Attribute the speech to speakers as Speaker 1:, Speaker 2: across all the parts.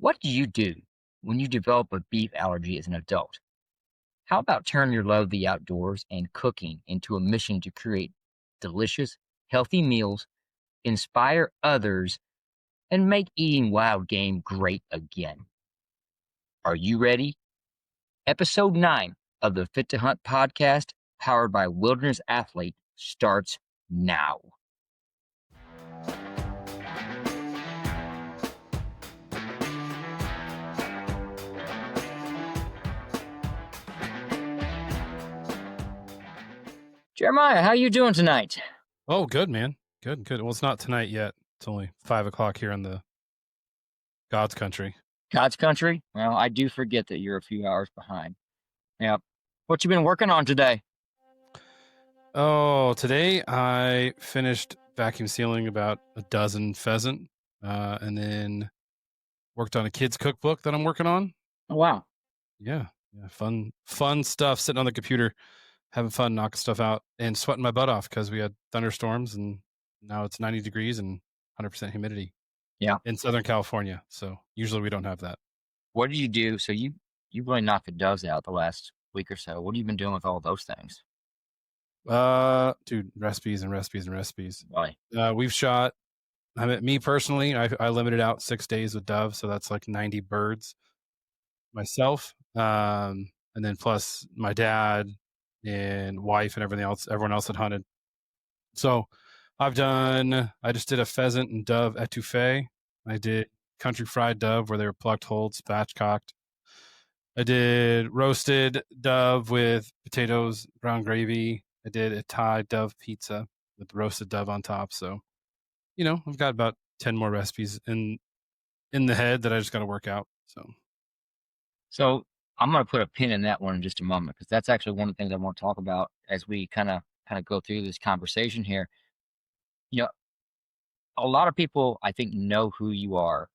Speaker 1: What do you do when you develop a beef allergy as an adult? How about turn your love of the outdoors and cooking into a mission to create delicious, healthy meals, inspire others, and make eating wild game great again? Are you ready? Episode 9 of the Fit to Hunt podcast, powered by Wilderness Athlete, starts now. Jeremiah, how you doing tonight?
Speaker 2: Oh, good, man. Good, good. Well, it's not tonight yet. It's only 5 o'clock here in the God's country.
Speaker 1: God's country? Well, I do forget that you're a few hours behind. Yeah. What you been working on today?
Speaker 2: Oh, today I finished vacuum sealing about a dozen pheasant, and then worked on a kid's cookbook that I'm working on.
Speaker 1: Oh, wow.
Speaker 2: Yeah, fun stuff. Sitting on the computer, having fun, knocking stuff out, and sweating my butt off because we had thunderstorms, and now it's 90 degrees and 100% humidity.
Speaker 1: Yeah.
Speaker 2: In Southern California. So usually we don't have that.
Speaker 1: What do you do? So you really knocked the doves out the last week or so. What have you been doing with all those things?
Speaker 2: Dude, recipes and recipes and recipes.
Speaker 1: Really?
Speaker 2: We've shot. Me personally, I limited out 6 days with dove, so that's like 90 birds myself. And then plus my dad and wife and everyone else had hunted. So I just did a pheasant and dove etouffee. I did country fried dove where they were plucked whole, spatchcocked. I did roasted dove with potatoes, brown gravy. I did a Thai dove pizza with roasted dove on top. So, I've got about 10 more recipes in the head that I just got to work out.
Speaker 1: So I'm going to put a pin in that one in just a moment because that's actually one of the things I want to talk about as we kind of go through this conversation here. You know, a lot of people I think know who you are,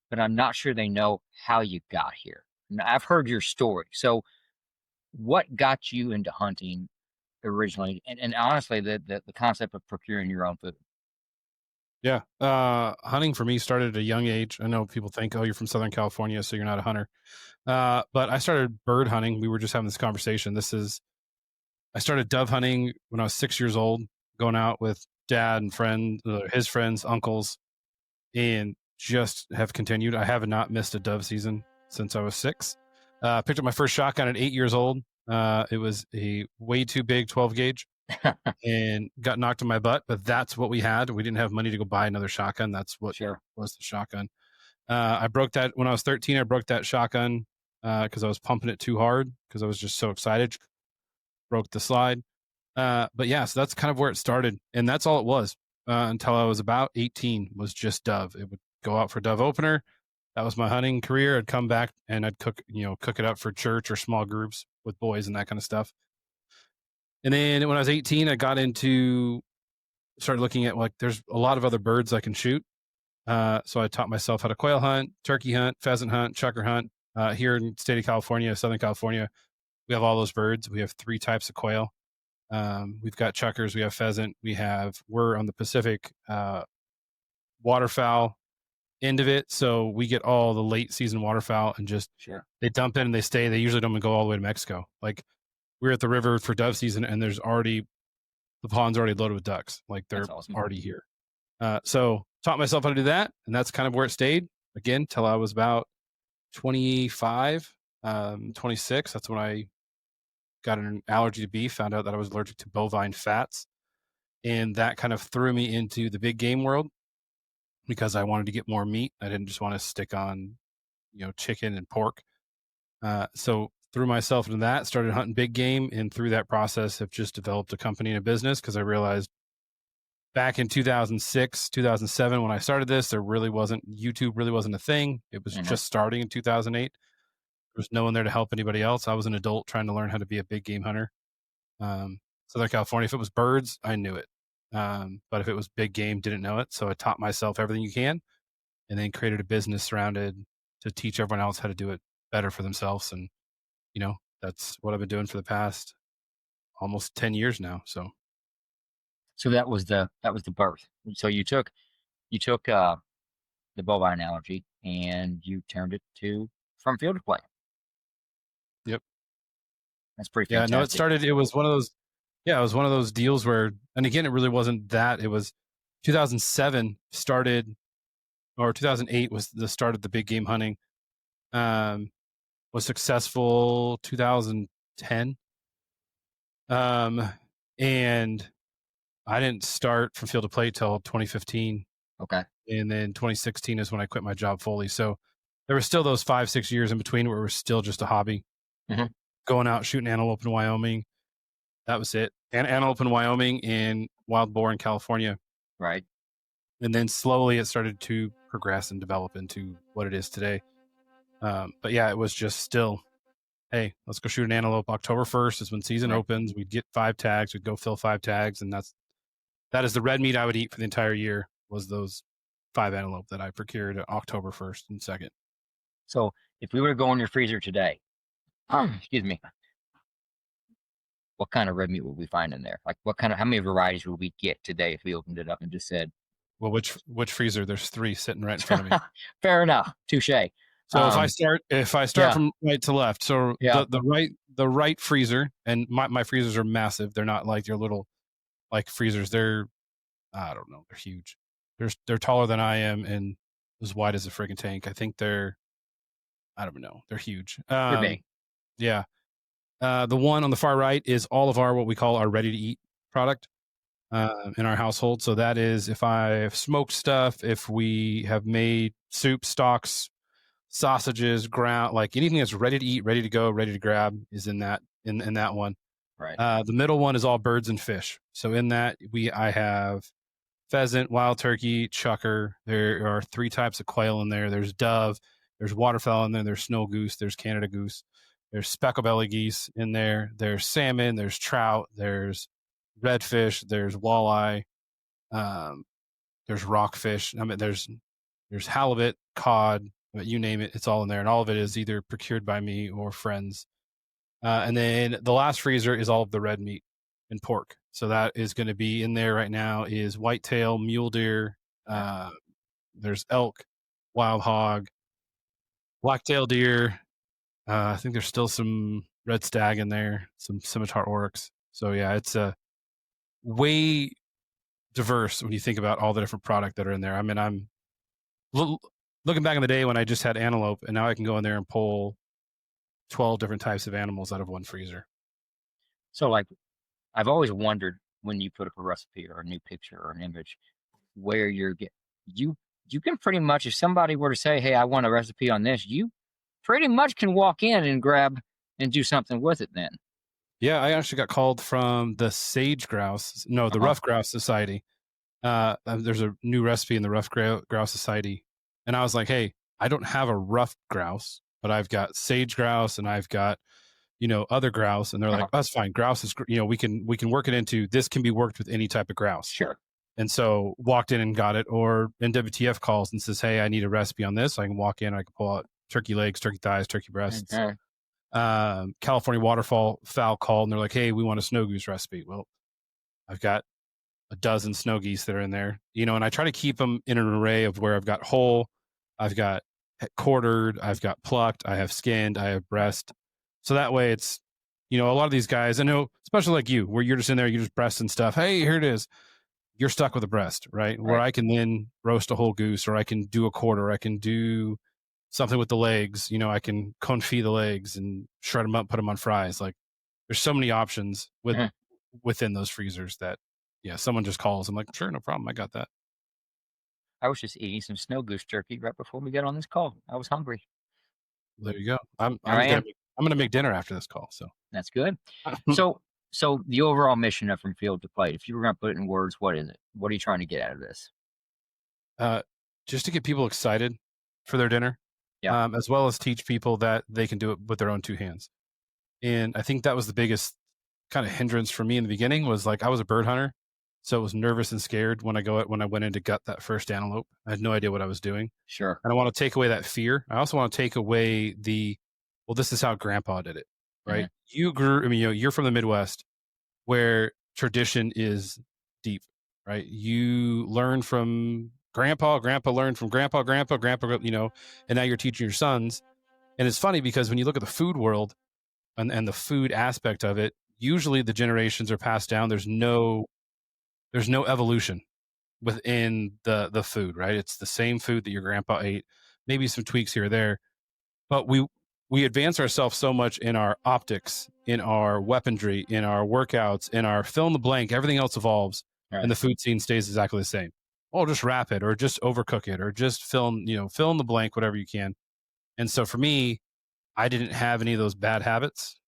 Speaker 1: but I'm not sure they know how you got here. Now, I've heard your story. So what got you into hunting originally? And honestly, the concept of procuring your own food.
Speaker 2: Yeah. Hunting for me started at a young age. I know people think, oh, you're from Southern California, so you're not a hunter. But I started bird hunting. We were just having this conversation. I started dove hunting when I was 6 years old, going out with dad and his friends, uncles, and just have continued. I have not missed a dove season since I was 6. Picked up my first shotgun at 8 years old. It was a way too big 12 gauge and got knocked in my butt, but that's what we had. We didn't have money to go buy another shotgun. That's what was the shotgun. I broke that when I was 13. I broke that shotgun because I was pumping it too hard because I was just so excited. Broke the slide. But yeah, so that's kind of where it started. And that's all it was until I was about 18 was just dove. It would go out for dove opener. That was my hunting career. I'd come back and I'd cook it up for church or small groups with boys and that kind of stuff. And then when I was 18, I started looking at there's a lot of other birds I can shoot. So I taught myself how to quail hunt, turkey hunt, pheasant hunt, chukar hunt. Here in the state of California, Southern California, we have all those birds. We have 3 types of quail. We've got chukars, we have pheasant, we're on the Pacific waterfowl end of it. So we get all the late season waterfowl and just they dump in and they stay. They usually don't even go all the way to Mexico. Like we're at the river for dove season and the pond's already loaded with ducks. Like they're
Speaker 1: awesome.
Speaker 2: Already here. So taught myself how to do that. And that's kind of where it stayed again, till I was about 25, 26. That's when I got an allergy to beef, found out that I was allergic to bovine fats. And that kind of threw me into the big game world because I wanted to get more meat. I didn't just want to stick on, chicken and pork. So threw myself into that, started hunting big game. And through that process, have just developed a company and a business because I realized back in 2006, 2007, when I started this, YouTube really wasn't a thing. It was just starting in 2008. There was no one there to help anybody else. I was an adult trying to learn how to be a big game hunter. Southern California, if it was birds, I knew it. But if it was big game, didn't know it. So I taught myself everything you can and then created a business surrounded to teach everyone else how to do it better for themselves. And, that's what I've been doing for the past almost 10 years now.
Speaker 1: So that was the birth. So you took the bovine allergy, and you turned it to from field to plate.
Speaker 2: Yep.
Speaker 1: That's pretty
Speaker 2: Yeah. No,
Speaker 1: fantastic.
Speaker 2: it was one of those, yeah, it was one of those deals where, and again, it really wasn't that. It was 2007 started, or 2008 was the start of the big game hunting. Was successful 2010. And I didn't start from field to plate till 2015.
Speaker 1: Okay.
Speaker 2: And then 2016 is when I quit my job fully. So there were still those 5-6 years in between where it was still just a hobby.
Speaker 1: Hmm.
Speaker 2: Going out shooting antelope in Wyoming. That was it. And antelope in Wyoming and wild boar in California.
Speaker 1: Right.
Speaker 2: And then slowly it started to progress and develop into what it is today. But yeah, it was just still, hey, let's go shoot an antelope. October 1st is when season
Speaker 1: Right.
Speaker 2: opens. We'd get 5 tags. We'd go fill 5 tags. And that is the red meat I would eat for the entire year, was those 5 antelope that I procured October 1st and 2nd.
Speaker 1: So if we were to go in your freezer today, excuse me, what kind of red meat would we find in there? Like how many varieties would we get today if we opened it up and just said,
Speaker 2: Well, which freezer? There's 3 sitting right in front of me.
Speaker 1: fair enough, touche.
Speaker 2: So if I start
Speaker 1: yeah.
Speaker 2: from right to left, so
Speaker 1: Yeah.
Speaker 2: the right freezer, and my freezers are massive. They're not like your little like freezers. They're, I don't know, they're huge. They're taller than I am and as wide as a friggin' tank. I think I don't know, they're huge.
Speaker 1: Pretty big.
Speaker 2: Yeah. The one on the far right is all of what we call our ready to eat product in our household. So that is if I have smoked stuff, if we have made soup, stocks, sausages, ground, like anything that's ready to eat, ready to go, ready to grab is in that one.
Speaker 1: Right.
Speaker 2: The middle one is all birds and fish. So in that I have pheasant, wild turkey, chucker. There are 3 types of quail in there. There's dove, there's waterfowl in there, there's snow goose, there's Canada goose, there's speckle belly geese in there, there's salmon, there's trout, there's redfish, there's walleye, there's rockfish. I mean, there's halibut, cod, you name it, it's all in there, and all of it is either procured by me or friends. And then the last freezer is all of the red meat and pork. So that is going to be in there right now is whitetail, mule deer, there's elk, wild hog, blacktail deer. I think there's still some red stag in there, some scimitar oryx. So yeah, it's a way diverse when you think about all the different product that are in there. I mean, I'm looking back in the day when I just had antelope, and now I can go in there and pull 12 different types of animals out of one freezer.
Speaker 1: So like, I've always wondered when you put up a recipe or a new picture or an image, where you can pretty much, if somebody were to say, hey, I want a recipe on this, you pretty much can walk in and grab and do something with it then.
Speaker 2: Yeah, I actually got called from the Rough Grouse Society. There's a new recipe in the Rough Grouse Society. And I was like, hey, I don't have a rough grouse, but I've got sage grouse and I've got, other grouse. And they're like, that's fine. Grouse is, we can work it into, this can be worked with any type of grouse.
Speaker 1: Sure.
Speaker 2: And so walked in and got it. Or NWTF calls and says, hey, I need a recipe on this. I can walk in, I can pull out turkey legs, turkey thighs, turkey breasts.
Speaker 1: Okay.
Speaker 2: California waterfowl called and they're like, hey, we want a snow goose recipe. Well, I've got a dozen snow geese that are in there, and I try to keep them in an array of where I've got whole, I've got quartered, I've got plucked, I have skinned, I have breast. So that way it's, a lot of these guys, I know, especially like you, where you're just in there, you just breast and stuff. Hey, here it is. You're stuck with a breast, right? Where I can then roast a whole goose, or I can do a quarter, or I can do something with the legs. I can confit the legs and shred them up, put them on fries. Like there's so many options within those freezers that, yeah, someone just calls. I'm like, sure, no problem. I got that.
Speaker 1: I was just eating some snow goose turkey right before we got on this call. I was hungry.
Speaker 2: There you go. I'm gonna make dinner after this call. So
Speaker 1: that's good. So the overall mission of From Field to Plate, if you were going to put it in words, what is it? What are you trying to get out of this?
Speaker 2: Just to get people excited for their dinner, as well as teach people that they can do it with their own 2 hands. And I think that was the biggest kind of hindrance for me in the beginning, was like I was a bird hunter, so I was nervous and scared when I went in to gut that first antelope. I had no idea what I was doing.
Speaker 1: Sure.
Speaker 2: And I want to take away that fear. I also want to take away this is how Grandpa did it, right? Mm-hmm. You're from the Midwest, where tradition is deep, right? You learn from grandpa learned from grandpa, and now you're teaching your sons. And it's funny because when you look at the food world and the food aspect of it, usually the generations are passed down. There's no evolution within the food, right? It's the same food that your grandpa ate, maybe some tweaks here or there, but we advance ourselves so much in our optics, in our weaponry, in our workouts, in our fill in the blank. Everything else evolves, and
Speaker 1: Right.
Speaker 2: the food scene stays exactly the same. Oh, just wrap it, or just overcook it, or just fill in the blank, whatever you can. And so for me, I didn't have any of those bad habits.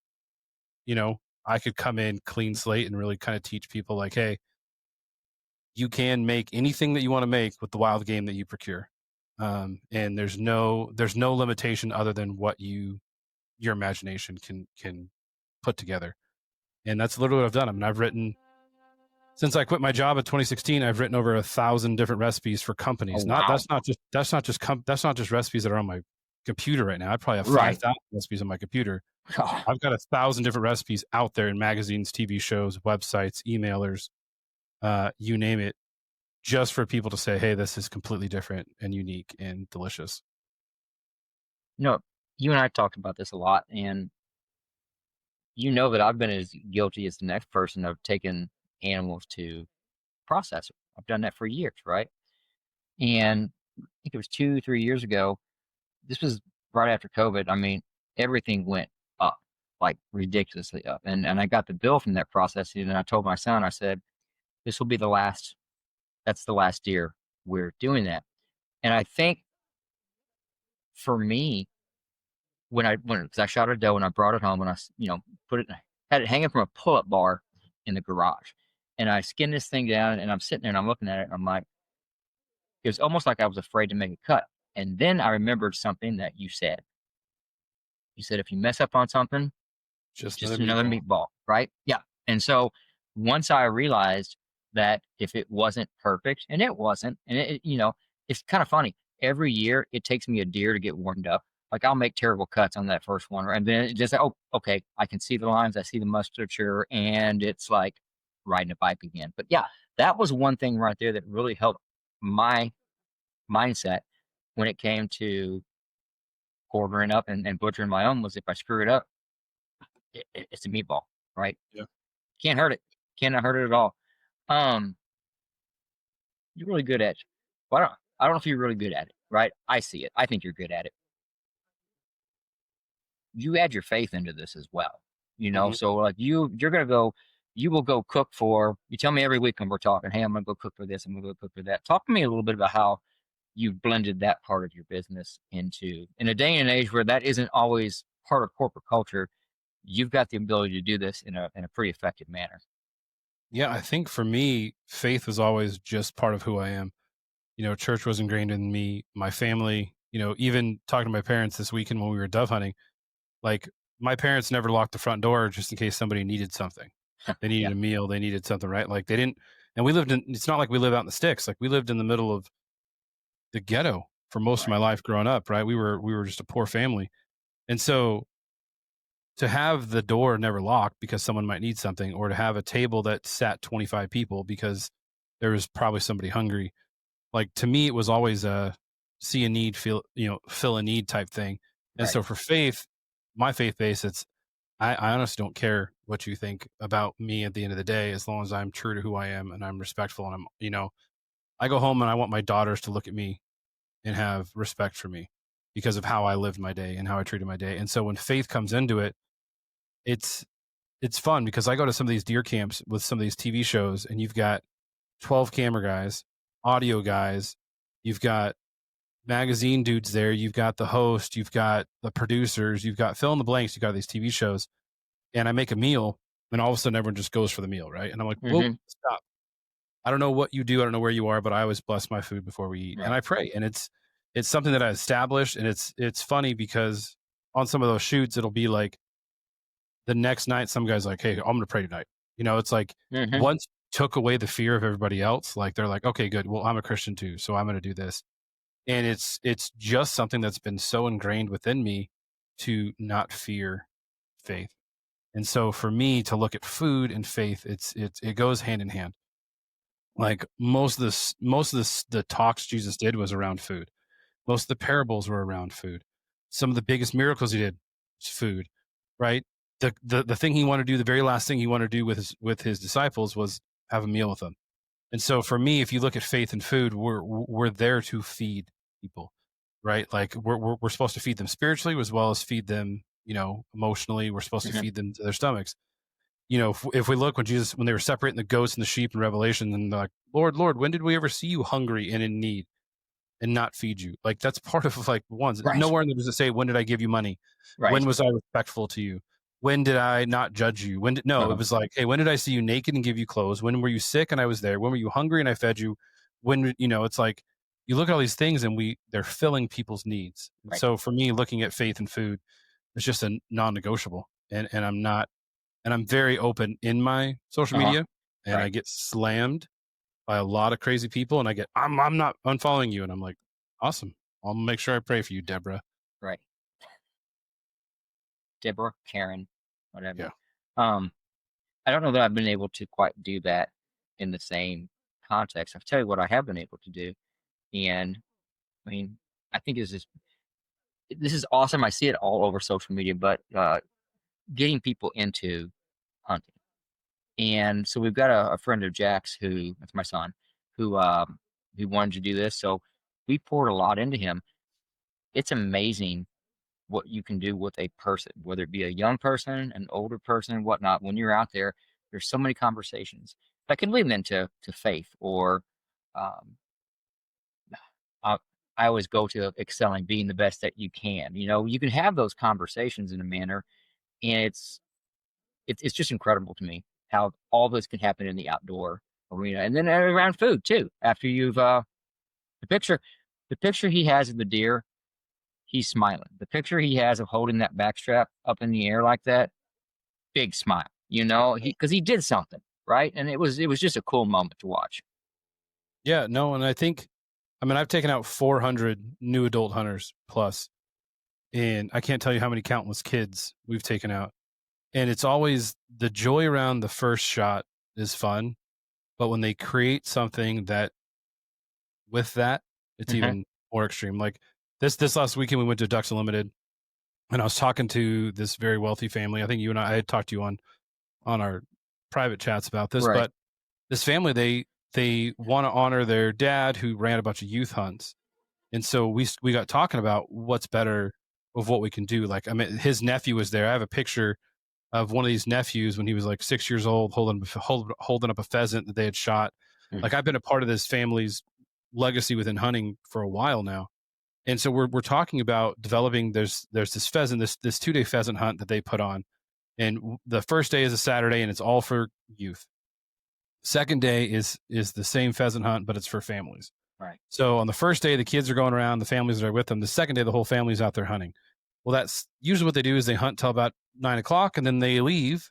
Speaker 2: You know, I could come in clean slate and really kind of teach people like, hey, you can make anything that you want to make with the wild game that you procure. And there's no limitation other than what your imagination can put together. And that's literally what I've done. I mean, I've written since I quit my job in 2016. I've written over 1,000 different recipes for
Speaker 1: Oh,
Speaker 2: companies. Not
Speaker 1: wow.
Speaker 2: that's not just recipes that are on my computer right now. I probably have
Speaker 1: Right.
Speaker 2: 5,000 recipes on my computer.
Speaker 1: Oh,
Speaker 2: I've got 1,000 different recipes out there in magazines, TV shows, websites, emailers, you name it, just for people to say, hey, this is completely different and unique and delicious.
Speaker 1: you know, you and I talked about this a lot, and you know that I've been as guilty as the next person of taking animals to processor. I've done that for years, right? And I think it was 2, 3 years ago. This was right after COVID. I mean, everything went up, like ridiculously up. And I got the bill from that processing, and I told my son, I said, "This will be the last. That's the last year we're doing that." And I think for me, because I shot a doe and I brought it home and put it had it hanging from a pull-up bar in the garage, and I skinned this thing down and I'm sitting there and I'm looking at it. And I'm like, it was almost like I was afraid to make a cut. And then I remembered something that you said. You said if you mess up on something,
Speaker 2: Just
Speaker 1: just
Speaker 2: another
Speaker 1: another
Speaker 2: meatball.
Speaker 1: meatball, right? Yeah. And so once I realized that if it wasn't perfect, and it wasn't, and it's kind of funny. Every year it takes me a deer to get warmed up. Like I'll make terrible cuts on that first one, and then it just oh, okay, I can see the lines, I see the musculature, and it's like riding a bike again. But yeah, that was one thing right there that really helped my mindset when it came to quartering up and butchering my own was if I screw it up, it's a meatball, right?
Speaker 2: Yeah.
Speaker 1: Can't hurt it. Cannot hurt it at all. Um, you're really good at well, I don't know if you're really good at it, right? I see it. I think you're good at it. You add your faith into this as well.
Speaker 2: Hmm.
Speaker 1: So like you're gonna go, you will go cook for you tell me every week when we're talking, hey, I'm gonna go cook for this, I'm gonna go cook for that. Talk to me a little bit about how you've blended that part of your business into in a day and age where that isn't always part of corporate culture, you've got the ability to do this in a pretty effective manner.
Speaker 2: Yeah, I think for me, faith was always just part of who I am. Church was ingrained in me, my family, even talking to my parents this weekend when we were dove hunting, like my parents never locked the front door just in case somebody needed something. They
Speaker 1: Yeah,
Speaker 2: needed a meal, they needed something, right? Like they didn't, and it's not like we live out in the sticks. Like we lived in the middle of the ghetto for most of my
Speaker 1: right.
Speaker 2: life growing up, right? We were just a poor family. And so to have the door never locked because someone might need something, or to have a table that sat 25 people because there was probably somebody hungry, like to me it was always a see a need, fill a need type thing. And
Speaker 1: Right.
Speaker 2: so for faith, my faith base, it's I honestly don't care what you think about me at the end of the day, as long as I'm true to who I am and I'm respectful, and I go home and I want my daughters to look at me and have respect for me because of how I lived my day and how I treated my day. And so when faith comes into it, it's it's fun because I go to some of these deer camps with some of these TV shows, and you've got 12 camera guys, audio guys, you've got magazine dudes there, you've got the host, you've got the producers, you've got fill in the blanks, you've got these TV shows, and I make a meal, and all of a sudden everyone just goes for the meal, right? And I'm like, whoa,
Speaker 1: Hmm.
Speaker 2: stop. I don't know what you do, I don't know where you are, but I always bless my food before we eat, and
Speaker 1: Right.
Speaker 2: I pray, and it's something that I established, and it's funny because on some of those shoots, it'll be like the next night, some guy's like, hey, I'm gonna pray tonight. It's like
Speaker 1: Hmm.
Speaker 2: once took away the fear of everybody else, like they're like, okay, good. Well, I'm a Christian too, so I'm gonna do this. And it's just something that's been so ingrained within me to not fear faith. And so for me to look at food and faith, it goes hand in hand. Like the talks Jesus did was around food. Most of the parables were around food. Some of the biggest miracles he did was food, right? The thing he wanted to do, the very last thing he wanted to do with his disciples was have a meal with them. And so for me, if you look at faith and food, we're there to feed people, right? Like we're supposed to feed them spiritually as well as feed them, emotionally. We're supposed to
Speaker 1: Hmm.
Speaker 2: feed them to their stomachs. If we look when they were separating the goats and the sheep in Revelation, and they're like, Lord, Lord, when did we ever see you hungry and in need and not feed you? Like that's part of like ones.
Speaker 1: Right.
Speaker 2: Nowhere in there does it say, when did I give you money?
Speaker 1: Right.
Speaker 2: When was I respectful to you? When did I not judge you? No, it
Speaker 1: Uh-huh.
Speaker 2: was like, hey, when did I see you naked and give you clothes? When were you sick and I was there? When were you hungry and I fed you? It's like you look at all these things and they're filling people's needs. And
Speaker 1: Right.
Speaker 2: so for me, looking at faith and food, it's just a non-negotiable. And I'm not, and I'm very open in my social
Speaker 1: Uh-huh.
Speaker 2: media, and I
Speaker 1: Right.
Speaker 2: get slammed by a lot of crazy people, and I'm not unfollowing you, and I'm like, awesome. I'll make sure I pray for you, Deborah.
Speaker 1: Right. Deborah, Karen, whatever.
Speaker 2: Yeah.
Speaker 1: Um, I don't know that I've been able to quite do that in the same context. I'll tell you what I have been able to do. And I mean, I think this is awesome. I see it all over social media, but getting people into hunting. And so we've got a friend of Jack's that's my son, who wanted to do this. So we poured a lot into him. It's amazing what you can do with a person, whether it be a young person, an older person, whatnot. When you're out there, there's so many conversations that can lead them to faith or um, I, I always go to excelling, being the best that you can. You can have those conversations in a manner, and it's just incredible to me how all this can happen in the outdoor arena, and then around food too. After you've the picture, the picture he has of the deer, he's smiling. The picture he has of holding that backstrap up in the air like that, big smile. Because he did something right, and it was just a cool moment to watch.
Speaker 2: Yeah, no, and I've taken out 400 new adult hunters plus, and I can't tell you how many countless kids we've taken out. And it's always the joy around the first shot is fun, but when they create something that with that, it's
Speaker 1: Hmm.
Speaker 2: even more extreme. Like this last weekend, we went to Ducks Unlimited, and I was talking to this very wealthy family. I think I had talked to you on our private chats about this,
Speaker 1: Right.
Speaker 2: but this family they want to honor their dad who ran a bunch of youth hunts, and so we got talking about what's better of what we can do. Like I mean, his nephew was there. I have a picture of one of these nephews when he was like 6 years old, holding up a pheasant that they had shot.
Speaker 1: Mhm.
Speaker 2: Like I've been a part of this family's legacy within hunting for a while now, and so we're talking about developing. There's this pheasant, this 2-day pheasant hunt that they put on, and the first day is a Saturday, and it's all for youth. Second day is the same pheasant hunt, but it's for families.
Speaker 1: Right.
Speaker 2: So on the first day, the kids are going around, the families are with them. The second day, the whole family's out there hunting. Well, that's usually what they do is they hunt till about 9 o'clock, and then they leave,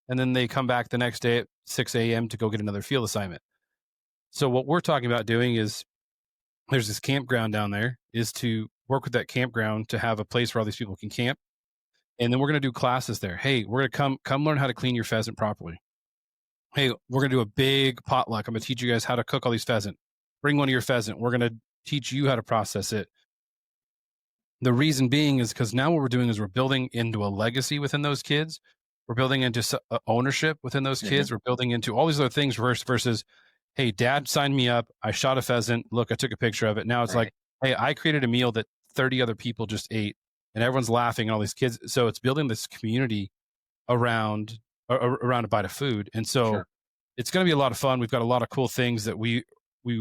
Speaker 2: and then they come back the next day at 6 a.m. to go get another field assignment. So what we're talking about doing is there's this campground down there, is to work with that campground to have a place where all these people can camp, and then we're going to do classes there. Hey, we're going to come learn how to clean your pheasant properly. Hey, we're going to do a big potluck. I'm going to teach you guys how to cook all these pheasant. Bring one of your pheasant. We're going to teach you how to process it. The reason being is because now what we're doing is we're building into a legacy within those kids. We're building into ownership within those
Speaker 1: Hmm.
Speaker 2: kids. We're building into all these other things versus, hey, dad signed me up. I shot a pheasant. Look, I took a picture of it. Now it's like,
Speaker 1: Right.
Speaker 2: hey, I created a meal that 30 other people just ate and everyone's laughing and all these kids. So it's building this community around around a bite of food. And so
Speaker 1: Sure.
Speaker 2: it's going to be a lot of fun. We've got a lot of cool things that we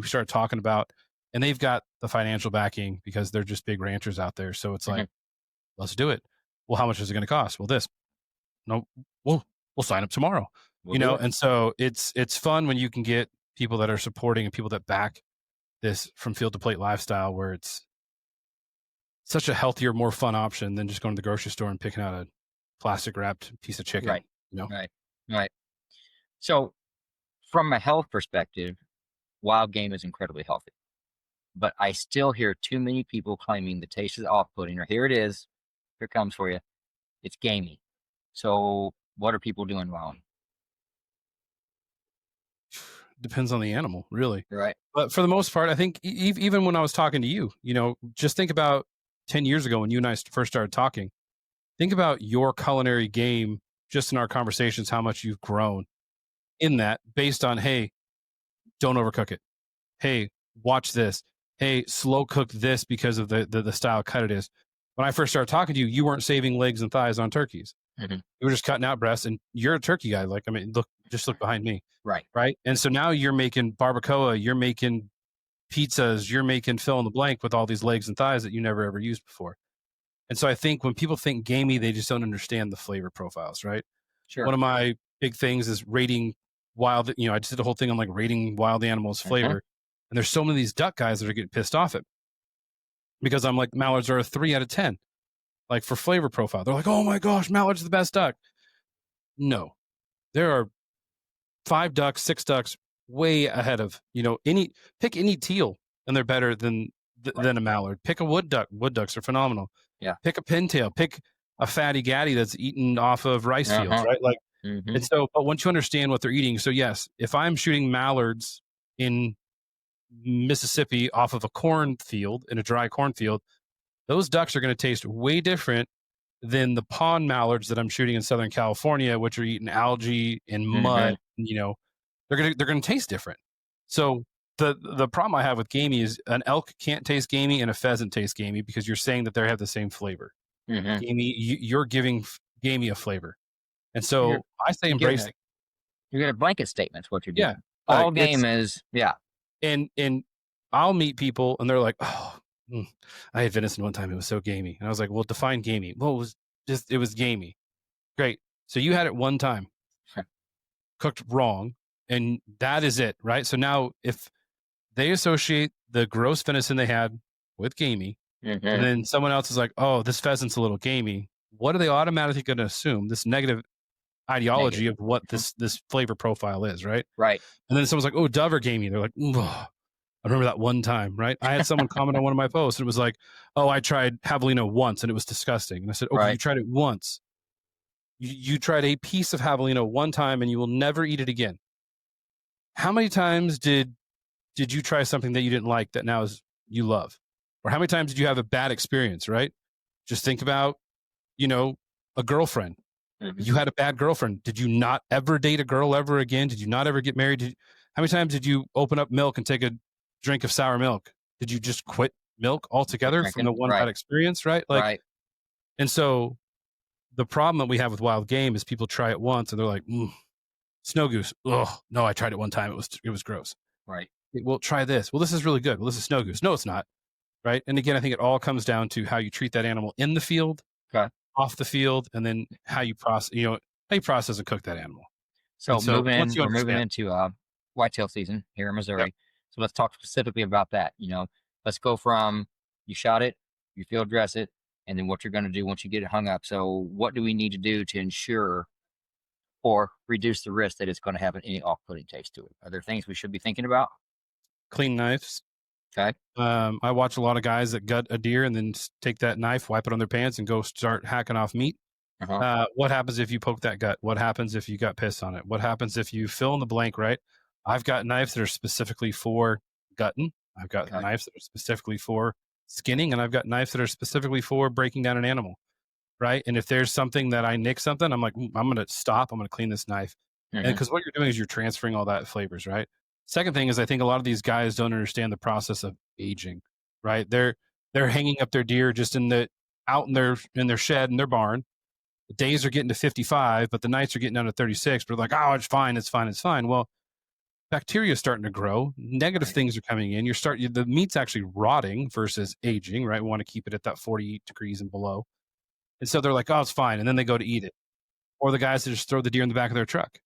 Speaker 2: start talking about, and they've got the financial backing because they're just big ranchers out there. So it's
Speaker 1: Hmm.
Speaker 2: like, let's do it. Well, how much is it going to cost? Well, this. No, we'll sign up tomorrow.
Speaker 1: We'll do it.
Speaker 2: And so it's fun when you can get people that are supporting and people that back this from field to plate lifestyle, where it's such a healthier, more fun option than just going to the grocery store and picking out a plastic wrapped piece of chicken.
Speaker 1: Right. Right. Right. So, from a health perspective, wild game is incredibly healthy. But I still hear too many people claiming the taste is off-putting, or here it is, here it comes for you. It's gamey. So, what are people doing wrong?
Speaker 2: depends on the animal, really.
Speaker 1: Right.
Speaker 2: But for the most part, I think even when I was talking to you, just think about 10 years ago when you and I first started talking. Think about your culinary game just in our conversations, how much you've grown in that based on, hey, don't overcook it. Hey, watch this. Hey, slow cook this because of the style cut it is. When I first started talking to you, you weren't saving legs and thighs on turkeys.
Speaker 1: Mm-hmm.
Speaker 2: You were just cutting out breasts, and you're a turkey guy. Like, I mean, just look behind me.
Speaker 1: Right.
Speaker 2: Right. And so now you're making barbacoa, you're making pizzas, you're making fill in the blank with all these legs and thighs that you never ever used before. And so I think when people think gamey, they just don't understand the flavor profiles, right?
Speaker 1: Sure.
Speaker 2: One of my big things is rating wild, I just did a whole thing on like rating wild animals flavor. And there's so many of these duck guys that are getting pissed off at because I'm like, mallards are a 3 out of 10, like for flavor profile. They're like, oh my gosh, mallards are the best duck. No, there are 5 ducks, 6 ducks way ahead of, pick any teal and they're better than a mallard. Pick a wood duck. Wood ducks are phenomenal.
Speaker 1: Yeah.
Speaker 2: Pick a pintail. Pick a fatty gaddy that's eaten off of rice fields, right? Like, and so, but once you understand what they're eating, so yes, if I'm shooting mallards in Mississippi off of a cornfield, in a dry cornfield, those ducks are going to taste way different than the pond mallards that I'm shooting in Southern California, which are eating algae and mud. They're gonna taste different. So the problem I have with gamey is an elk can't taste gamey and a pheasant tastes gamey because you're saying that they have the same flavor. Gamey, you're giving gamey a flavor, and so I say embrace it.
Speaker 1: You're getting a blanket statement. What you're doing.
Speaker 2: Yeah,
Speaker 1: all game is
Speaker 2: and I'll meet people and they're like, oh, I had venison one time. It was so gamey, and I was like, well, define gamey. Well, it was gamey. Great. So you had it one time, cooked wrong. And that is it, right? So now if they associate the gross venison they had with gamey, and then someone else is like, oh, this pheasant's a little gamey, what are they automatically going to assume? This negative ideology of what this flavor profile is, right?
Speaker 1: Right.
Speaker 2: And then someone's like, oh, dove are gamey. They're like, oh, I remember that one time, right? I had someone comment on one of my posts and it was like, oh, I tried javelina once and it was disgusting. And I said, okay, you tried it once. You tried a piece of javelina one time and you will never eat it again. How many times did you try something that you didn't like that now you love? Or how many times did you have a bad experience, right? Just think about, a girlfriend. You had a bad girlfriend. Did you not ever date a girl ever again? Did you not ever get married? How many times did you open up milk and take a drink of sour milk? Did you just quit milk altogether from the one bad experience, right? Like, and so the problem that we have with wild game is people try it once and they're like, snow goose. Oh, no, I tried it one time. It was gross.
Speaker 1: Right.
Speaker 2: Well, try this. Well, this is really good. Well, this is snow goose. No, it's not. Right. And again, I think it all comes down to how you treat that animal in the field, off the field, and then how you process, and cook that animal.
Speaker 1: So we're moving into whitetail season here in Missouri. Yep. So let's talk specifically about that. Let's go from you shot it, you field dress it, and then what you're going to do once you get it hung up. So what do we need to do to ensure or reduce the risk that it's going to have any off-putting taste to it? Are there things we should be thinking about?
Speaker 2: Clean knives.
Speaker 1: Okay.
Speaker 2: I watch a lot of guys that gut a deer and then take that knife, wipe it on their pants, and go start hacking off meat. What happens if you poke that gut? What happens if you got piss on it? What happens if you fill in the blank, right? I've got knives that are specifically for gutting. I've got knives that are specifically for skinning, and I've got knives that are specifically for breaking down an animal. Right. And if there's something that I nick something, I'm like, I'm going to stop. I'm going to clean this knife. And because what you're doing is you're transferring all that flavors. Right. Second thing is I think a lot of these guys don't understand the process of aging. Right. They're hanging up their deer just out in their shed in their barn. The days are getting to 55, but the nights are getting down to 36. But they're like, oh, it's fine. It's fine. It's fine. Well, bacteria is starting to grow. Negative things are coming in. The meat's actually rotting versus aging. Right. We want to keep it at that 48 degrees and below. And so they're like, oh, it's fine. And then they go to eat it. Or the guys that just throw the deer in the back of their truck,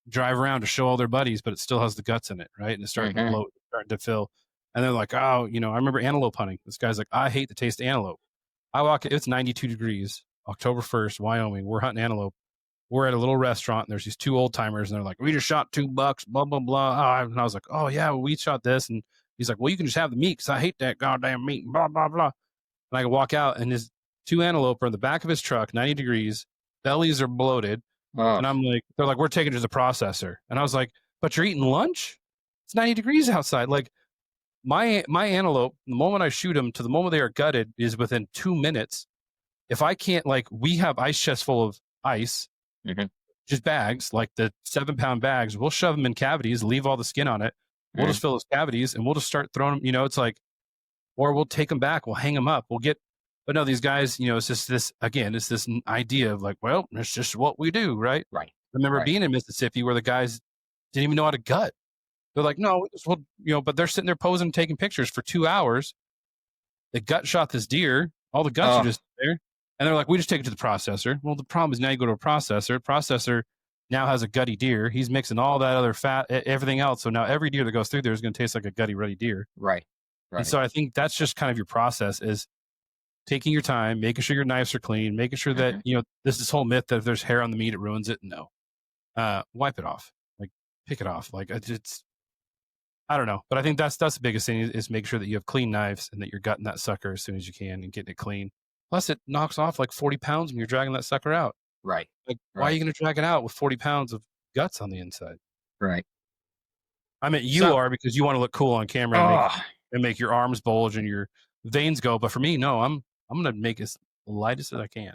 Speaker 2: drive around to show all their buddies, but it still has the guts in it, right? And it's starting to bloat, starting to fill. And they're like, oh, I remember antelope hunting. This guy's like, I hate the taste of antelope. It's 92 degrees, October 1st, Wyoming. We're hunting antelope. We're at a little restaurant, and there's these 2 old timers, and they're like, we just shot 2 bucks, blah, blah, blah. And I was like, oh, yeah, well, we shot this. And he's like, well, you can just have the meat because I hate that goddamn meat, blah, blah, blah. And I can walk out, and his 2 antelope are in the back of his truck, 90 degrees, bellies are bloated. And I'm like, they're like, we're taking it to the processor. And I was like, but you're eating lunch? It's 90 degrees outside. Like my antelope, the moment I shoot them to the moment they are gutted is within 2 minutes. If I can't, like, we have ice chests full of ice,
Speaker 1: Mm-hmm.
Speaker 2: just bags, like the 7-pound bags. We'll shove them in cavities, leave all the skin on it. We'll
Speaker 1: Mm-hmm.
Speaker 2: just fill those cavities and we'll just start throwing them. You know, it's like, or we'll take them back, we'll hang them up, we'll get. But no, these guys, you know, it's just this again. It's this idea of like, well, it's just what we do, right?
Speaker 1: Right.
Speaker 2: I remember
Speaker 1: Right.
Speaker 2: being in Mississippi where the guys didn't even know how to gut. They're like, no, well, you know, but they're sitting there posing, taking pictures for 2 hours. They gut shot this deer, all the guts are
Speaker 1: Oh,
Speaker 2: just there. And they're like, we just take it to the processor. Well, the problem is now you go to a processor now has a gutty deer. He's mixing all that other fat, everything else. So now every deer that goes through there is going to taste like a gutty, ruddy deer.
Speaker 1: right.
Speaker 2: And
Speaker 1: Right.
Speaker 2: so I think that's just kind of your process is taking your time, making sure your knives are clean, making sure that,
Speaker 1: Mm-hmm.
Speaker 2: you know, this whole myth that if there's hair on the meat, it ruins it. No, wipe it off, like pick it off. Like it's, I don't know, but I think that's the biggest thing is make sure that you have clean knives and that you're gutting that sucker as soon as you can and getting it clean. Plus, it knocks off like 40 pounds when you're dragging that sucker out.
Speaker 1: Right.
Speaker 2: Like, why are
Speaker 1: Right.
Speaker 2: you going to drag it out with 40 pounds of guts on the inside?
Speaker 1: Right.
Speaker 2: I mean, you
Speaker 1: So,
Speaker 2: are because you want to look cool on camera
Speaker 1: oh,
Speaker 2: and make your arms bulge and your veins go. But for me, no, I'm going to make it as light as I can.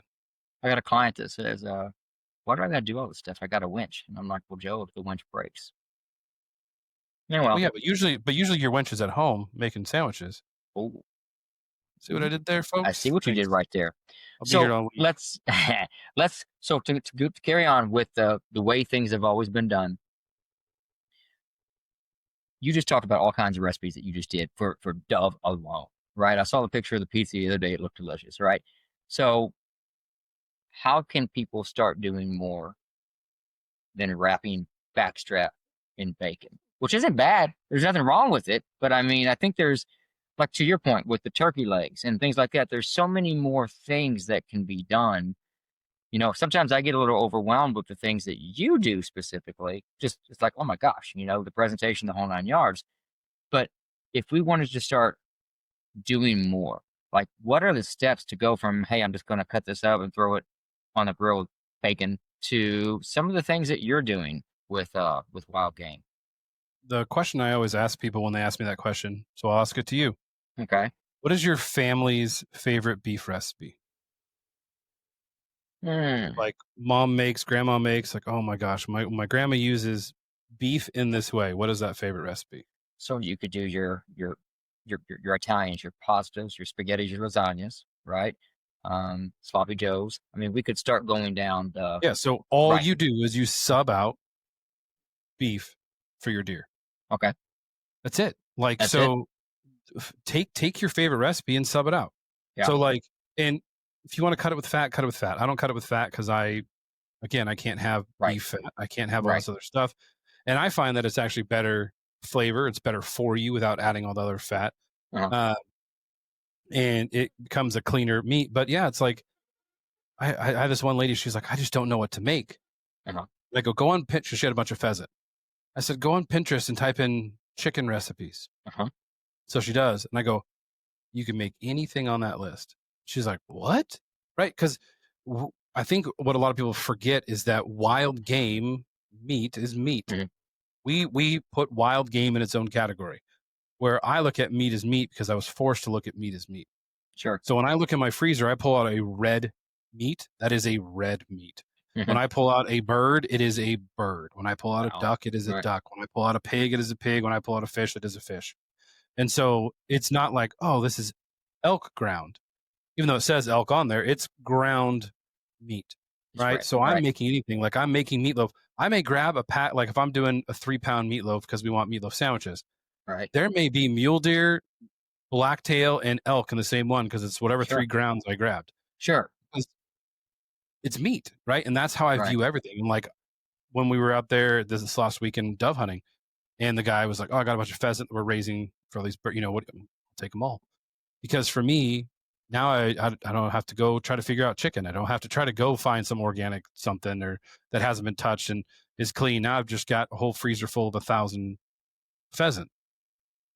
Speaker 1: I got a client that says, why do I got to do all this stuff? I got a winch. And I'm like, well, Joe, if the winch breaks. Yeah,
Speaker 2: Well,
Speaker 1: well,
Speaker 2: yeah, but usually your wench is at home making sandwiches.
Speaker 1: oh,
Speaker 2: See what I did there,
Speaker 1: I
Speaker 2: folks?
Speaker 1: see what you did
Speaker 2: Thanks.
Speaker 1: right there.
Speaker 2: I'll be here
Speaker 1: So
Speaker 2: all week.
Speaker 1: let's so to carry on with the way things have always been done. You just talked about all kinds of recipes that you just did for Dove alone, right? I saw the picture of the pizza the other day. It looked delicious, right? So how can people start doing more than wrapping backstrap in bacon? Which isn't bad. There's nothing wrong with it. But I mean, I think there's, like to your point with the turkey legs and things like that, there's so many more things that can be done. You know, sometimes I get a little overwhelmed with the things that you do specifically. Just it's like, oh my gosh, you know, the presentation, the whole 9 yards. But if we wanted to start doing more, like what are the steps to go from, hey, I'm just going to cut this up and throw it on the grill with bacon to some of the things that you're doing with wild game?
Speaker 2: The question I always ask people when they ask me that question, so I'll ask it to you.
Speaker 1: Okay.
Speaker 2: What is your family's favorite beef recipe?
Speaker 1: Hmm.
Speaker 2: Like mom makes, grandma makes, like, oh my gosh, my grandma uses beef in this way. What is that favorite recipe?
Speaker 1: So you could do your Italians, your pastas, your spaghettis, your lasagnas, right? Sloppy joes. I mean, we could start going down the
Speaker 2: Yeah, so all
Speaker 1: right.
Speaker 2: you do is you sub out beef for your deer.
Speaker 1: Okay.
Speaker 2: That's it. Like,
Speaker 1: That's it.
Speaker 2: so take your favorite recipe and sub it out.
Speaker 1: Yeah.
Speaker 2: So like, and if you want to cut it with fat, cut it with fat. I don't cut it with fat because I can't have
Speaker 1: Right.
Speaker 2: beef fat. I can't have all
Speaker 1: Right.
Speaker 2: this other stuff. And I find that it's actually better flavor. It's better for you without adding all the other fat.
Speaker 1: Uh-huh.
Speaker 2: Uh, and it becomes a cleaner meat. But yeah, it's like, I had this one lady, she's like, I just don't know what to make.
Speaker 1: Uh-huh.
Speaker 2: And I go on Pinterest. She had a bunch of pheasant. I said, go on Pinterest and type in chicken recipes.
Speaker 1: Uh-huh.
Speaker 2: So she does. And I go, you can make anything on that list. She's like, what? Right? Because I think what a lot of people forget is that wild game meat is meat.
Speaker 1: Mhm.
Speaker 2: We put wild game in its own category, where I look at meat as meat because I was forced to look at meat as meat.
Speaker 1: Sure.
Speaker 2: So when I look in my freezer, I pull out a red meat. That is a red meat. When
Speaker 1: Mhm.
Speaker 2: I pull out a bird, it is a bird. When I pull out a
Speaker 1: Wow.
Speaker 2: duck, it is a
Speaker 1: Right.
Speaker 2: duck. When I pull out a pig, it is a pig. When I pull out a fish, it is a fish. And so it's not like, oh, this is elk ground. Even though it says elk on there, it's ground meat,
Speaker 1: That's
Speaker 2: right?
Speaker 1: right.
Speaker 2: So I'm
Speaker 1: Right.
Speaker 2: making anything. Like I'm making meatloaf. I may grab a pat, like if I'm doing a 3-pound meatloaf because we want meatloaf sandwiches,
Speaker 1: Right.
Speaker 2: there may be mule deer, blacktail, and elk in the same one because it's whatever
Speaker 1: Sure.
Speaker 2: 3 grounds I grabbed.
Speaker 1: Sure.
Speaker 2: It's meat, right? And that's how I
Speaker 1: Right.
Speaker 2: view everything. And like when we were out there this last weekend dove hunting, and the guy was like, "Oh, I got a bunch of pheasant that we're raising for all these, you know, what? I'll take them all." Because for me, now I don't have to go try to figure out chicken. I don't have to try to go find some organic something or that hasn't been touched and is clean. Now I've just got a whole freezer full of 1,000 pheasant.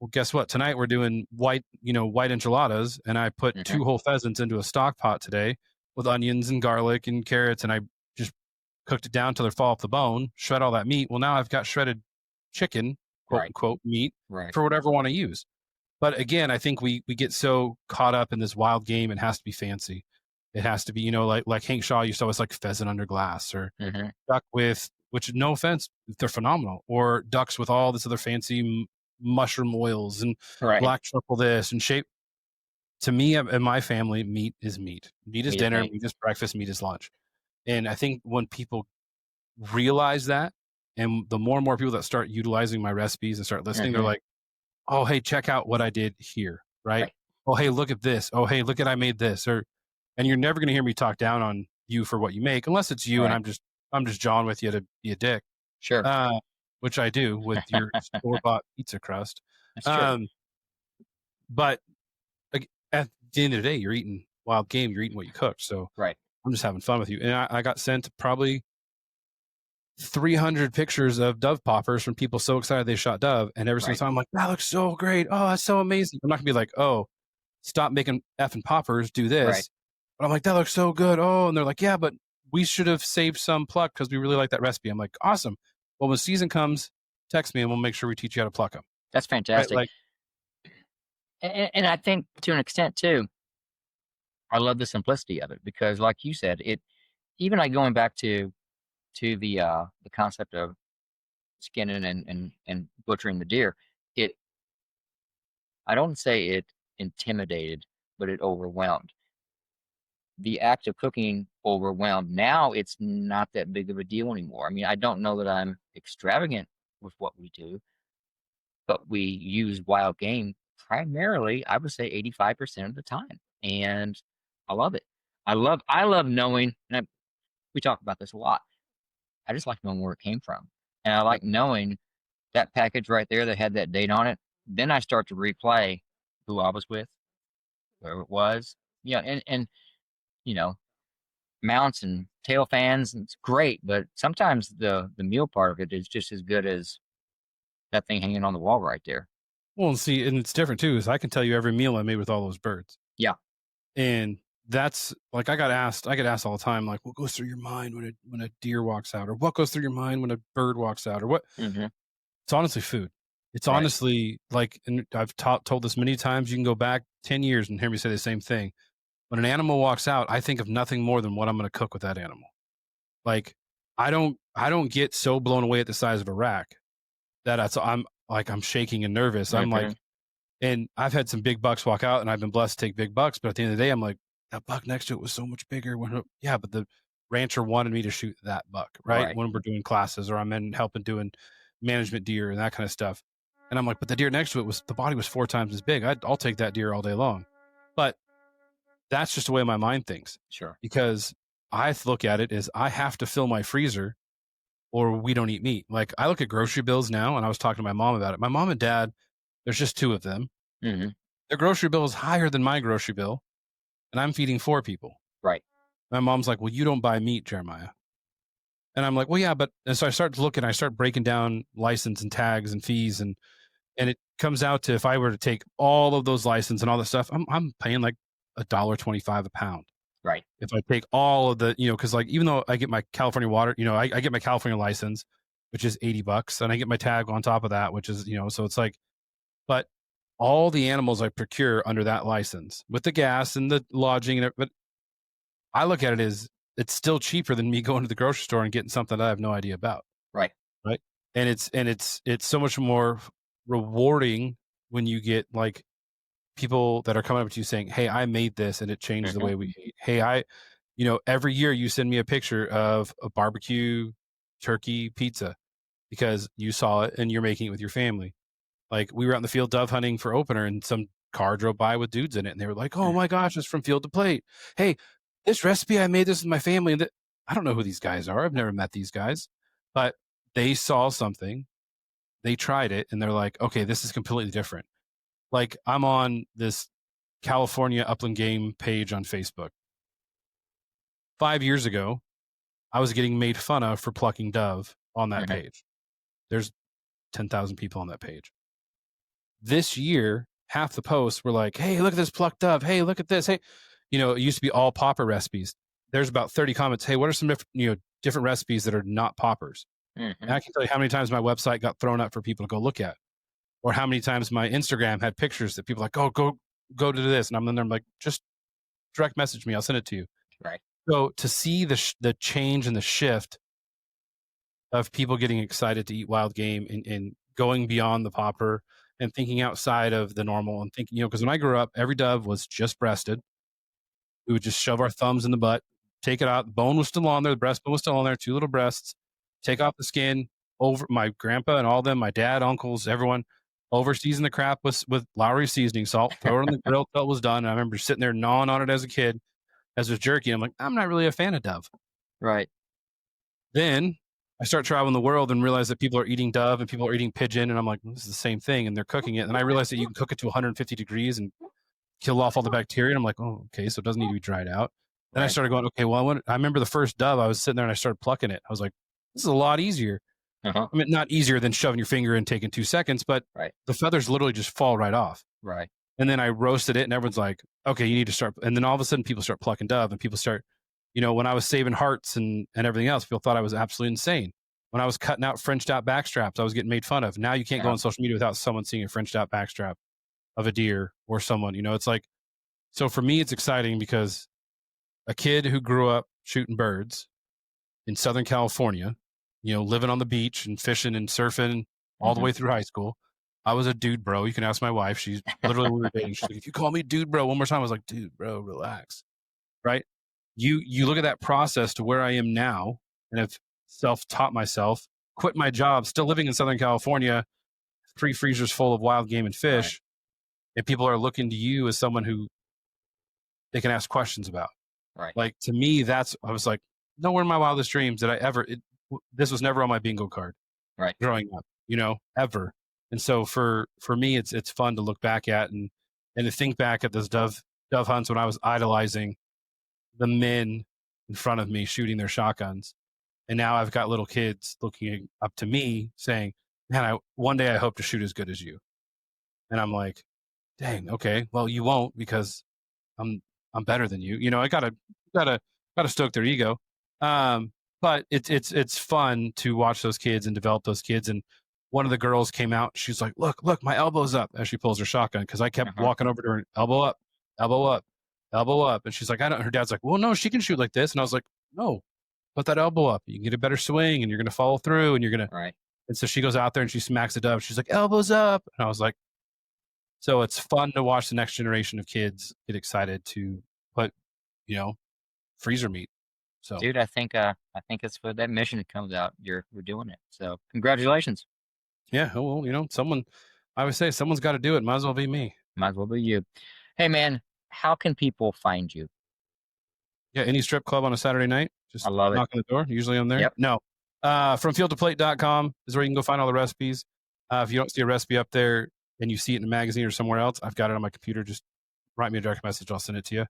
Speaker 2: Well, guess what? Tonight we're doing white enchiladas, and I put
Speaker 1: Mhm.
Speaker 2: 2 whole pheasants into a stock pot today with onions and garlic and carrots, and I just cooked it down till they fall off the bone, shred all that meat. Well, now I've got shredded chicken quote
Speaker 1: Right.
Speaker 2: unquote meat
Speaker 1: Right.
Speaker 2: for whatever we want to use. But again, I think we get so caught up in this wild game. It has to be fancy. It has to be, like Hank Shaw used to always like pheasant under glass or
Speaker 1: Hmm.
Speaker 2: duck with, which no offense, they're phenomenal, or ducks with all this other fancy mushroom oils and
Speaker 1: Right.
Speaker 2: black truffle this and shape. To me and my family, meat is meat. Meat is
Speaker 1: Meat is
Speaker 2: dinner.
Speaker 1: meat.
Speaker 2: Meat is breakfast. Meat is lunch. And I think when people realize that, and the more and more people that start utilizing my recipes and start listening, they're
Speaker 1: Hmm.
Speaker 2: like, oh, hey, check out what I did here, right?
Speaker 1: Right.
Speaker 2: Oh, hey, look at this. Oh, hey, look at I made this. And you're never going to hear me talk down on you for what you make, unless it's you and
Speaker 1: Right.
Speaker 2: I'm just jawing with you to be a dick,
Speaker 1: Sure.
Speaker 2: uh, which I do with your store bought pizza crust.
Speaker 1: That's true.
Speaker 2: Um, but at the end of the day, you're eating wild game. You're eating what you cook. So
Speaker 1: Right.
Speaker 2: I'm just having fun with you. And I got sent probably 300 pictures of dove poppers from people so excited they shot dove. And every single
Speaker 1: Right.
Speaker 2: time I'm like, that looks so great. Oh, that's so amazing. I'm not gonna be like, oh, stop making effing poppers, do
Speaker 1: Right.
Speaker 2: this. But I'm like, that looks so good. Oh, and they're like, yeah, but we should have saved some pluck because we really like that recipe. I'm like, awesome. Well, when season comes, text me and we'll make sure we teach you how to pluck them.
Speaker 1: That's
Speaker 2: Right?
Speaker 1: fantastic.
Speaker 2: Like,
Speaker 1: And I think to an extent too, I love the simplicity of it because, like you said, it even like going back to the concept of skinning and butchering the deer. It I don't say it intimidated, but it overwhelmed. The act of cooking overwhelmed. Now it's not that big of a deal anymore. I mean, I don't know that I'm extravagant with what we do, but we use wild game primarily, I would say 85% of the time. And I love it. I love knowing, and we talk about this a lot. I just like knowing where it came from. And I
Speaker 2: yep.
Speaker 1: like knowing that package right there that had that date on it. Then I start to replay who I was with, where it was. Yeah, and you know, mounts and tail fans, and it's great, but sometimes the meal part of it is just as good as that thing hanging on the wall right there.
Speaker 2: Well, and see, and it's different too, is I can tell you every meal I made with all those birds.
Speaker 1: Yeah.
Speaker 2: And that's like I get asked all the time, like, what goes through your mind when a deer walks out, or what goes through your mind when a bird walks out, or what?
Speaker 1: Hmm.
Speaker 2: It's honestly food. It's
Speaker 1: Right.
Speaker 2: honestly like, and I've told this many times. You can go back 10 years and hear me say the same thing. When an animal walks out, I think of nothing more than what I'm going to cook with that animal. Like, I don't get so blown away at the size of a rack that I'm shaking and nervous. I'm
Speaker 1: Hmm.
Speaker 2: like, and I've had some big bucks walk out, and I've been blessed to take big bucks. But at the end of the day, I'm like, that buck next to it was so much bigger. Yeah, but the rancher wanted me to shoot that buck, right?
Speaker 1: Right.
Speaker 2: When we're doing classes, or I'm in helping doing management deer and that kind of stuff. And I'm like, but the deer next to it the body was 4 times as big. I'll take that deer all day long. But that's just the way my mind thinks,
Speaker 1: Sure.
Speaker 2: because I look at it as I have to fill my freezer or we don't eat meat. Like, I look at grocery bills now, and I was talking to my mom about it. My mom and dad, there's just two of them.
Speaker 1: Hmm.
Speaker 2: Their grocery bill is higher than my grocery bill, and I'm feeding 4 people.
Speaker 1: Right.
Speaker 2: My mom's like, well, you don't buy meat, Jeremiah. And I'm like, well, yeah, but, and so I start to look and I start breaking down license and tags and fees. And it comes out to, if I were to take all of those license and all that stuff, I'm paying like $1.25 a pound.
Speaker 1: Right.
Speaker 2: If I take all of the, cause like, even though I get my California water, I get my California license, which is $80, and I get my tag on top of that, which is, so it's like, but all the animals I procure under that license with the gas and the lodging and but I look at it as it's still cheaper than me going to the grocery store and getting something that I have no idea about.
Speaker 1: Right.
Speaker 2: Right. And it's so much more rewarding when you get like people that are coming up to you saying, hey, I made this and it changed the
Speaker 1: Hmm.
Speaker 2: way we eat. Hey, every year you send me a picture of a barbecue turkey pizza because you saw it and you're making it with your family. Like, we were out in the field dove hunting for opener, and some car drove by with dudes in it, and they were like, "Oh my gosh, it's from field to plate. Hey, this recipe, I made this with my family." And I don't know who these guys are. I've never met these guys, but they saw something, they tried it, and they're like, "Okay, this is completely different." Like, I'm on this California Upland Game page on Facebook. 5 years ago, I was getting made fun of for plucking dove on that
Speaker 1: Hmm.
Speaker 2: page. There's 10,000 people on that page. This year, half the posts were like, hey, look at this plucked dove. Hey, look at this. Hey, it used to be all popper recipes. There's about 30 comments. Hey, what are some different recipes that are not poppers? And
Speaker 1: Hmm.
Speaker 2: I can tell you how many times my website got thrown up for people to go look at. or how many times my Instagram had pictures that people like, oh, go to this, and I'm like, just direct message me, I'll send it to you.
Speaker 1: Right.
Speaker 2: So to see the change and the shift of people getting excited to eat wild game and going beyond the popper and thinking outside of the normal and thinking, because when I grew up, every dove was just breasted. We would just shove our thumbs in the butt, take it out. The bone was still on there. The breastbone was still on there. Two little breasts. Take off the skin. Over my grandpa and all of them, my dad, uncles, everyone, over season the crap with Lowry seasoning salt. Throw it on the grill till it was done. And I remember sitting there gnawing on it as a kid, as it was jerky. I'm like, I'm not really a fan of dove.
Speaker 1: Right.
Speaker 2: Then I start traveling the world and realize that people are eating dove and people are eating pigeon, and I'm like, this is the same thing, and they're cooking it. And I realized that you can cook it to 150 degrees and kill off all the bacteria. And I'm like, oh, okay, so it doesn't need to be dried out. Then I
Speaker 1: Right.
Speaker 2: started going, okay, well, I remember the first dove, I was sitting there and I started plucking it. I was like, this is a lot easier.
Speaker 1: Uh-huh.
Speaker 2: I mean, not easier than shoving your finger and taking 2 seconds, but
Speaker 1: Right.
Speaker 2: the feathers literally just fall right off.
Speaker 1: Right.
Speaker 2: And then I roasted it, and everyone's like, okay, you need to start. And then all of a sudden, people start plucking dove, and people start, when I was saving hearts and everything else, people thought I was absolutely insane. When I was cutting out Frenched out backstraps, I was getting made fun of. Now you can't go
Speaker 1: Uh-huh.
Speaker 2: on social media without someone seeing a Frenched out backstrap of a deer or someone. It's like, so for me, it's exciting because a kid who grew up shooting birds in Southern California, living on the beach and fishing and surfing all the
Speaker 1: Mhm.
Speaker 2: way through high school. I was a dude, bro. You can ask my wife. She's literally, we were dating. She's like, if you call me dude, bro, one more time, I was like, dude, bro, relax. Right. You look at that process to where I am now and have self-taught myself, quit my job, still living in Southern California, 3 freezers full of wild game and
Speaker 1: Right.
Speaker 2: fish. And people are looking to you as someone who they can ask questions about.
Speaker 1: Right.
Speaker 2: Like, to me, I was like, nowhere in my wildest dreams did I ever, this was never on my bingo card
Speaker 1: Right.
Speaker 2: growing up, ever. And so for me, it's fun to look back at and to think back at those dove hunts when I was idolizing the men in front of me shooting their shotguns. And now I've got little kids looking up to me saying, man, one day I hope to shoot as good as you. And I'm like, dang, okay, well, you won't, because I'm I'm better than you. I gotta stoke their ego. But it's fun to watch those kids and develop those kids. And one of the girls came out. She's like, look, my elbow's up, as she pulls her shotgun, because I kept
Speaker 1: Uh-huh.
Speaker 2: walking over to her, elbow up, elbow up, elbow up, and she's like, I don't. Her dad's like, well, no, she can shoot like this, and I was like, no, put that elbow up. You can get a better swing, and you're gonna follow through, and you're gonna.
Speaker 1: Right.
Speaker 2: And so she goes out there and she smacks it up. She's like, elbows up, and I was like, so it's fun to watch the next generation of kids get excited to put, you know, freezer meat. So
Speaker 1: Dude, I think it's for that mission that comes out. We're doing it. So congratulations.
Speaker 2: yeah, oh, well, I always say someone's got to do it. Might as well be me.
Speaker 1: Might as well be you. Hey man, how can people find you?
Speaker 2: Yeah, any strip club on a Saturday night,
Speaker 1: I
Speaker 2: just
Speaker 1: love it.
Speaker 2: knock on the door. Usually I'm there.
Speaker 1: Yep.
Speaker 2: No, fromfieldtoplate.com is where you can go find all the recipes. If you don't see a recipe up there and you see it in a magazine or somewhere else, I've got it on my computer. Just write me a direct message. I'll send it to you.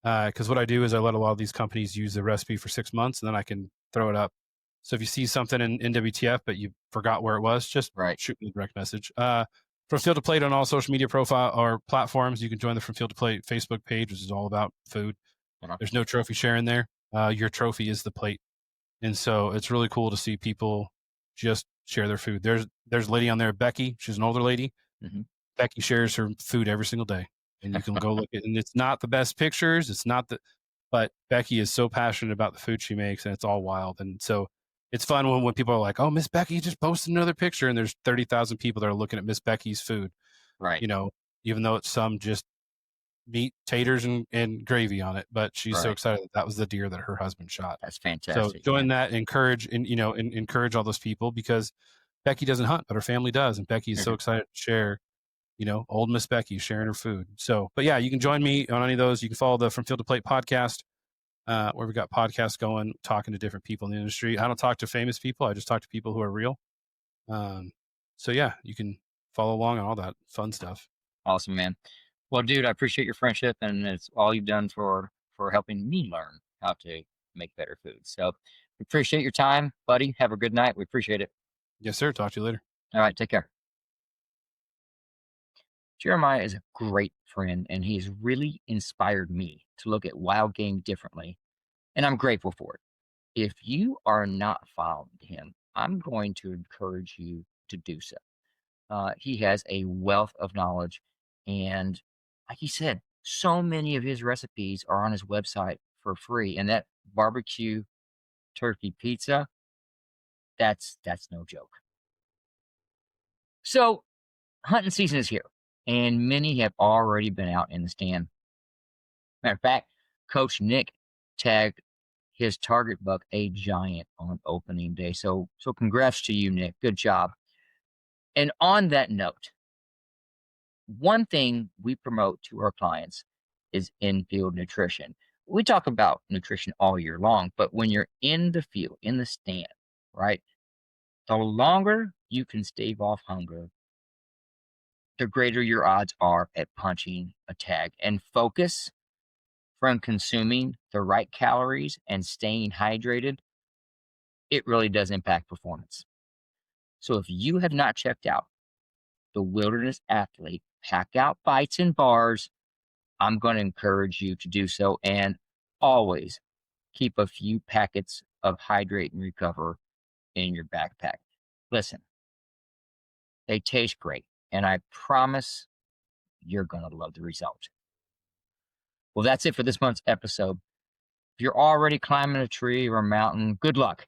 Speaker 2: Because what I do is I let a lot of these companies use the recipe for 6 months, and then I can throw it up. So if you see something in WTF, but you forgot where it was, just
Speaker 1: Right.
Speaker 2: shoot me a direct message. From Field to Plate on all social media profile or platforms, you can join the From Field to Plate Facebook page, which is all about food.
Speaker 1: Uh-huh.
Speaker 2: There's no trophy sharing there. Your trophy is the plate. And so it's really cool to see people just share their food. There's a lady on there, Becky. She's an older lady.
Speaker 1: Mhm.
Speaker 2: Becky shares her food every single day. And you can go look at it. And it's not the best pictures. It's not but Becky is so passionate about the food she makes, and it's all wild. And so it's fun when people are like, oh, Miss Becky just posted another picture, and there's 30,000 people that are looking at Miss Becky's food,
Speaker 1: Right.
Speaker 2: Even though it's some just meat, taters, and gravy on it. But she's so
Speaker 1: Right.
Speaker 2: excited that was the deer that her husband shot.
Speaker 1: That's
Speaker 2: So
Speaker 1: fantastic,
Speaker 2: join
Speaker 1: man.
Speaker 2: that, encourage all those people, because Becky doesn't hunt, but her family does. And Becky is so
Speaker 1: Mhm.
Speaker 2: excited to share, old Miss Becky sharing her food. So, but yeah, you can join me on any of those. You can follow the From Field to Plate podcast, where we've got podcasts going, talking to different people in the industry. I don't talk to famous people. I just talk to people who are real. Um, so yeah, you can follow along on all that fun stuff.
Speaker 1: Awesome, man. Well, dude, I appreciate your friendship, and it's all you've done for helping me learn how to make better food. So we appreciate your time, buddy. Have a good night. We appreciate it.
Speaker 2: Yes, sir. Talk to you later.
Speaker 1: All right, take care. Jeremiah is a great friend, and he's really inspired me to look at wild game differently, and I'm grateful for it. If you are not following him, I'm going to encourage you to do so. He has a wealth of knowledge. And like he said, so many of his recipes are on his website for free. And that barbecue turkey pizza, that's no joke. So hunting season is here, and many have already been out in the stand. Matter of fact, Coach Nick tagged his target buck a giant on opening day. So congrats to you, Nick. Good job. And on that note, one thing we promote to our clients is in-field nutrition. We talk about nutrition all year long, but when you're in the field, in the stand, right? The longer you can stave off hunger, the greater your odds are at punching a tag. And focus from consuming the right calories and staying hydrated, it really does impact performance. So if you have not checked out the Wilderness Athlete Pack Out Bites and Bars, I'm going to encourage you to do so. And always keep a few packets of Hydrate and Recover in your backpack. Listen, they taste great, and I promise you're going to love the result. Well, that's it for this month's episode. If you're already climbing a tree or a mountain, good luck.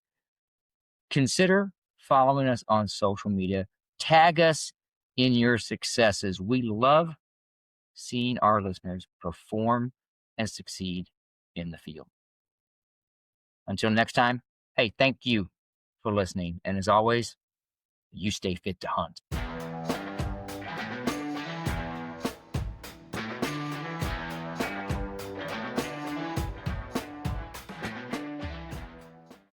Speaker 1: Consider following us on social media. Tag us in your successes. We love seeing our listeners perform and succeed in the field. Until next time, hey, thank you for listening. And as always, you stay fit to hunt.